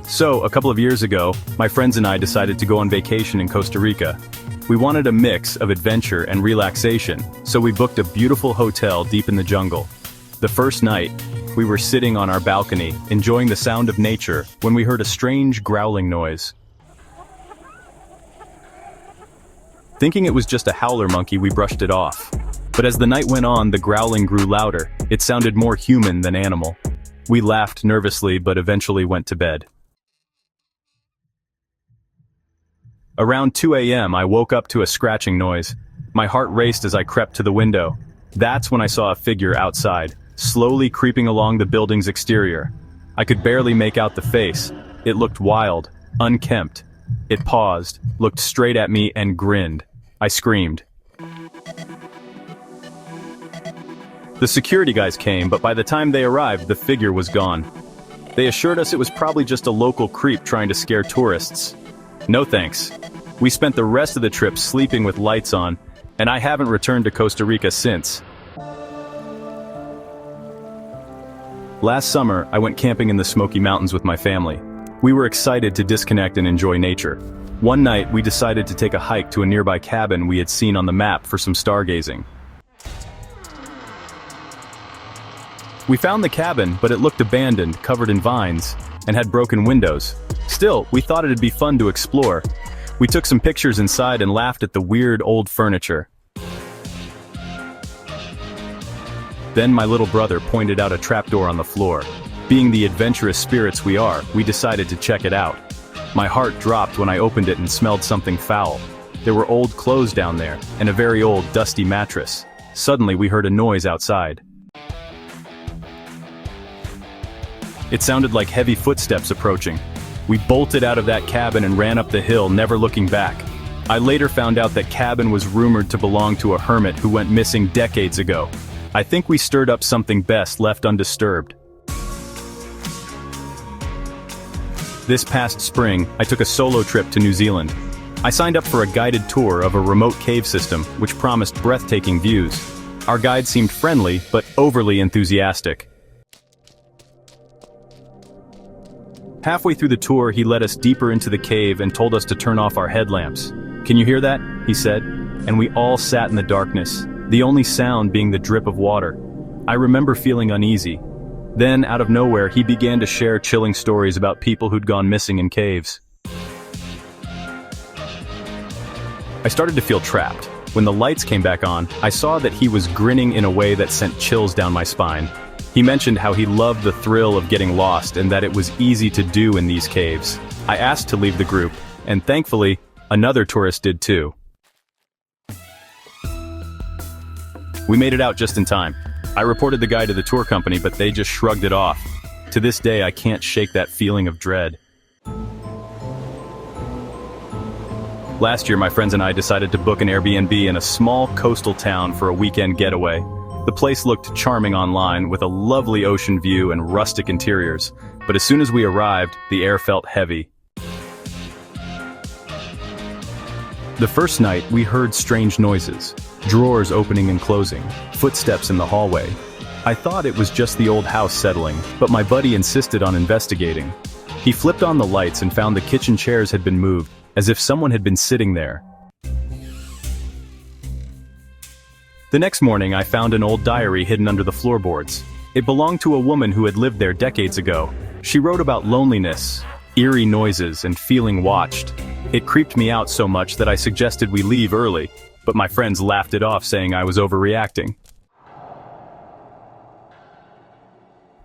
So, a couple of years ago, my friends and I decided to go on vacation in Costa Rica. We wanted a mix of adventure and relaxation, so we booked a beautiful hotel deep in the jungle. The first night, we were sitting on our balcony, enjoying the sound of nature, when we heard a strange growling noise. Thinking it was just a howler monkey, we brushed it off. But as the night went on, the growling grew louder. It sounded more human than animal. We laughed nervously, but eventually went to bed. Around 2 a.m., I woke up to a scratching noise. My heart raced as I crept to the window. That's when I saw a figure outside, slowly creeping along the building's exterior. I could barely make out the face. It looked wild, unkempt. It paused, looked straight at me, and grinned. I screamed. The security guys came, but by the time they arrived, the figure was gone. They assured us it was probably just a local creep trying to scare tourists. No thanks. We spent the rest of the trip sleeping with lights on, and I haven't returned to Costa Rica since. Last summer, I went camping in the Smoky Mountains with my family. We were excited to disconnect and enjoy nature. One night, we decided to take a hike to a nearby cabin we had seen on the map for some stargazing. We found the cabin, but it looked abandoned, covered in vines, and had broken windows. Still, we thought it'd be fun to explore. We took some pictures inside and laughed at the weird old furniture. Then my little brother pointed out a trapdoor on the floor. Being the adventurous spirits we are, we decided to check it out. My heart dropped when I opened it and smelled something foul. There were old clothes down there, and a very old, dusty mattress. Suddenly we heard a noise outside. It sounded like heavy footsteps approaching. We bolted out of that cabin and ran up the hill, never looking back. I later found out that cabin was rumored to belong to a hermit who went missing decades ago. I think we stirred up something best left undisturbed. This past spring, I took a solo trip to New Zealand. I signed up for a guided tour of a remote cave system, which promised breathtaking views. Our guide seemed friendly, but overly enthusiastic. Halfway through the tour, he led us deeper into the cave and told us to turn off our headlamps. "Can you hear that?" he said, and we all sat in the darkness, the only sound being the drip of water. I remember feeling uneasy. Then, out of nowhere, he began to share chilling stories about people who'd gone missing in caves. I started to feel trapped. When the lights came back on, I saw that he was grinning in a way that sent chills down my spine. He mentioned how he loved the thrill of getting lost and that it was easy to do in these caves. I asked to leave the group, and thankfully, another tourist did too. We made it out just in time. I reported the guy to the tour company, but they just shrugged it off. To this day, I can't shake that feeling of dread. Last year, my friends and I decided to book an Airbnb in a small coastal town for a weekend getaway. The place looked charming online, with a lovely ocean view and rustic interiors, but as soon as we arrived, the air felt heavy. The first night, we heard strange noises, drawers opening and closing, footsteps in the hallway. I thought it was just the old house settling, but my buddy insisted on investigating. He flipped on the lights and found the kitchen chairs had been moved, as if someone had been sitting there. The next morning, I found an old diary hidden under the floorboards. It belonged to a woman who had lived there decades ago. She wrote about loneliness, eerie noises, and feeling watched. It creeped me out so much that I suggested we leave early, but my friends laughed it off, saying I was overreacting.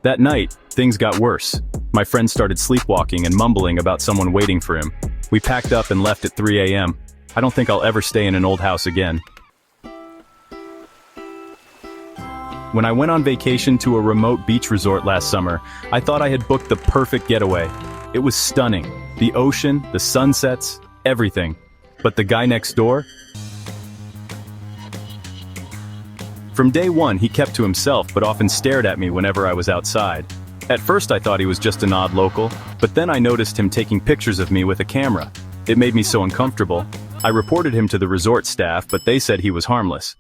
That night, things got worse. My friend started sleepwalking and mumbling about someone waiting for him. We packed up and left at 3 a.m. I don't think I'll ever stay in an old house again. When I went on vacation to a remote beach resort last summer, I thought I had booked the perfect getaway. It was stunning. The ocean, the sunsets, everything. But the guy next door? From day one, he kept to himself but often stared at me whenever I was outside. At first I thought he was just an odd local, but then I noticed him taking pictures of me with a camera. It made me so uncomfortable. I reported him to the resort staff, but they said he was harmless.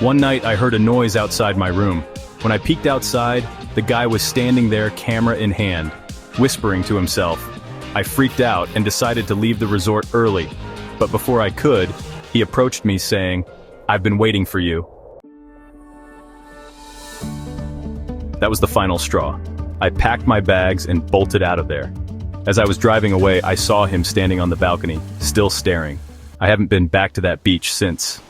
One night I heard a noise outside my room. When I peeked outside, The guy was standing there, camera in hand, whispering to himself. I freaked out and decided to leave the resort early, but before I could, he approached me saying, "I've been waiting for you." That was the final straw. I packed my bags and bolted out of there. As I was driving away, I saw him standing on the balcony, still staring. I haven't been back to that beach since.